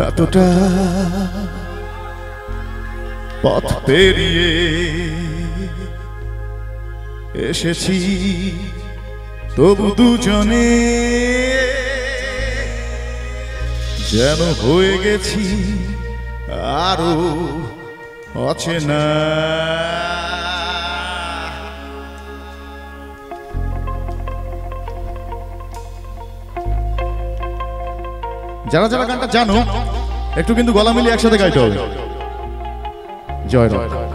এতটা পথ পেরিয়ে এসেছি, তবু দুজনে যেন হয়ে গেছি আরো অচেনা। যারা যারা গানটা জানো একটু কিন্তু গলা মিলিয়ে একসাথে গাইতে হবে। জয় রাম।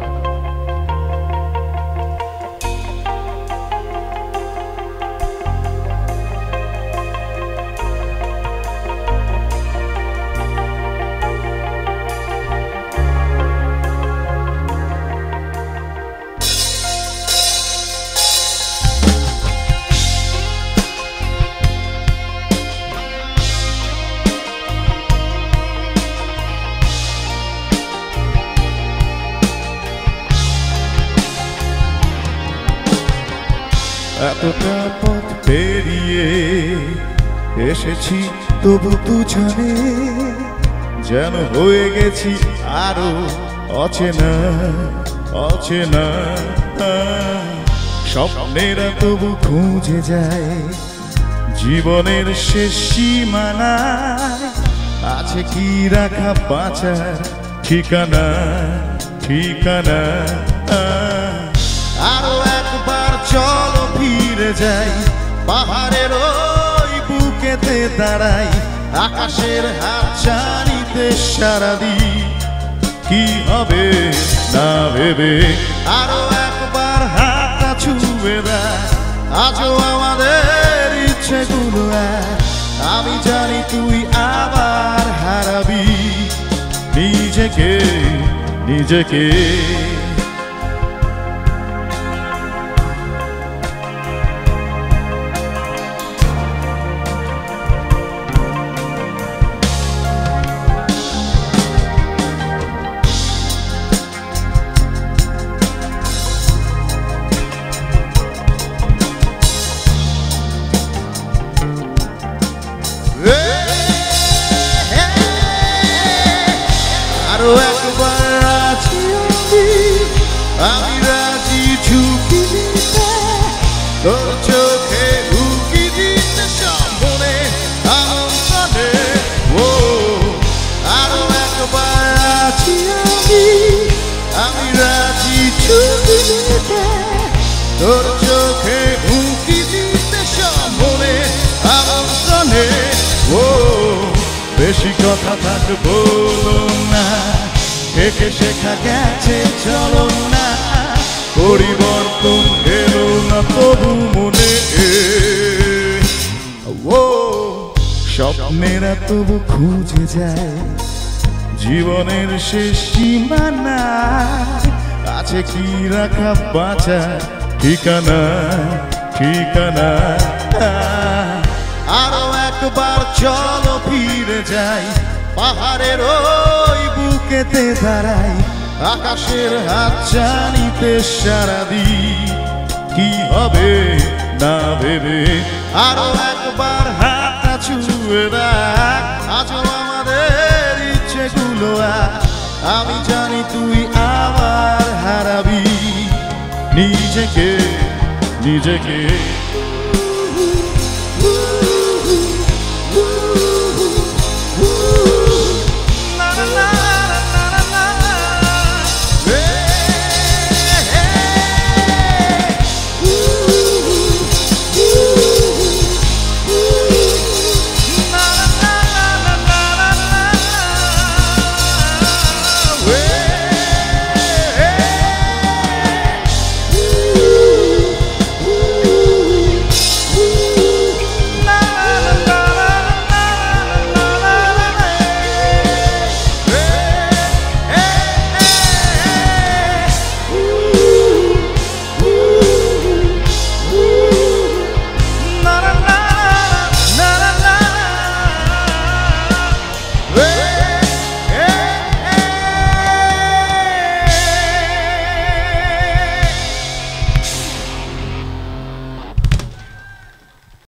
এতটা পথ পেরিয়ে এসেছি, তবু দুজনে যেন হয়ে গেছি আরো অচেনা অচেনা। স্বপ্নেরা তবু খুঁজে যায় জীবনের শেষ সীমানায়, আছে কি রাখা বাঁচার ঠিকানা ঠিকানা। আরো একবার চলো ফিরে যাই, পাহাড়ের ওই বুকেতে দাঁড়াই, আকাশের হাতছানিতে সারা দিই কি হবে না ভেবে। আরো একবার হাতটা ছুঁয়ে দেয়, আজও আমাদের ইচ্ছেগুলো এক। আমি জানি তুই আবার হারাবি নিজেকে নিজেকে। আরো একবার রাজি আমি রাজি ঝুঁকি দিতে, তোর চোখে ঢুকি দিতে সামনে আমন্ত্রণে। ও আরো একবার রাজি আমি রাজি ঝুঁকি দিতে, তোর চোখে ঢুকি দিতে সামনে আমন্ত্রণে। ও বেশি কথা থাক বলো না, একে শেখা গেছে চলো না, পরিবর্তন এলো না তবু মনে। ও স্বপ্নেরা তবু খুঁজে যায় জীবনের শেষ সীমানা, আছে কি রাখা বাঁচার ঠিকানা ঠিকানা। আরো একবার চলো ফিরে যাই, পাহাড়ের ওই বুকেতে দাঁড়াই, আকাশের হাতছানিতে সারা দিই কি হবে না ভেবে। আরো একবার হাতটা ছুঁয়ে দেখ, আজও আমাদের ইচ্ছেগুলো এক। আমি জানি তুই আবার হারাবি নিজেকে নিজেকে।